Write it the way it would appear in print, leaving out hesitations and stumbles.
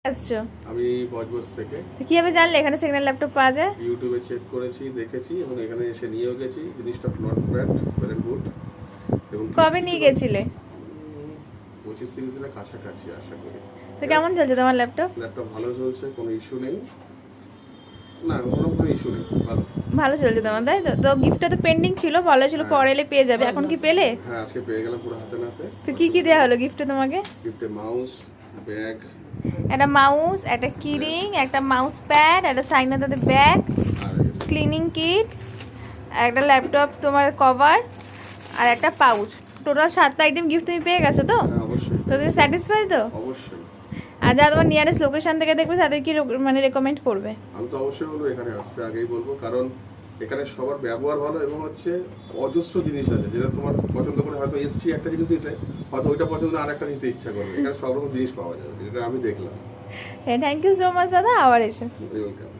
আসছো? আমি বজবজ থেকে। কিভাবে জানলে এখানে সেকেন্ড হ্যান্ড ল্যাপটপ পাওয়া যায়? ইউটিউবে চেক করেছি, দেখেছি এবং এখানে এসে নিয়েও গেছি। জিনিসটা নট ব্যাড, ভেরি গুড। এবং কবে নিয়ে গেছিলে? 25-30 দিনের কাছাকাছি আশা করি। তো কেমন চলছে তোমার ল্যাপটপ? ল্যাপটপ ভালো চলছে, কোনো ইস্যু নেই। না, কোনো ইস্যু নেই, ভালো। ভালো চলছে তোমার, তাই তো? তো গিফটটা তো পেন্ডিং ছিল, বলা ছিল হ্যাঁ। পরে এলে পেয়ে যাবে, এখন কি পেলে? হ্যাঁ, আজকে পেয়ে গেলাম পুরো হাতে নাতে। তো কি কি দেওয়া হলো গিফটে তোমাকে? গিফটে মাউস, ব্যাগ, একটা মাউস, একটা কিরিং, একটা মাউস প্যাড, একটা সাইনাতে ব্যাগ, আর ক্লিনিং কিট, একটা ল্যাপটপ তোমার কভার, আর একটা পাউচ। টোটাল 7টা আইটেম গিফট তুমি পেয়ে গেছো তো? হ্যাঁ, অবশ্যই। তো তুমি স্যাটিসফাই তো? অবশ্যই। আর যারা তোমার নিয়ারেস্ট লোকেশন থেকে দেখবে তাদের কি মানে রেকমেন্ড করবে? আমি তো অবশ্যই বলবো এখানে আসতে, আগেই বলবো, কারণ এখানে সবার ব্যবহার ভালো এবং হচ্ছে অজস্র জিনিস আছে যেটা তোমার পছন্দ করে, হয়তো এসছি একটা জিনিস নিতে, হয়তো ওইটা পছন্দ আর একটা নিতে ইচ্ছা করবে। এখানে সব রকম জিনিস পাওয়া যাবে, যেটা আমি দেখলাম। হ্যাঁ, থ্যাংক ইউ সো মাচ দাদা, আবার এসো। ওয়েলকাম।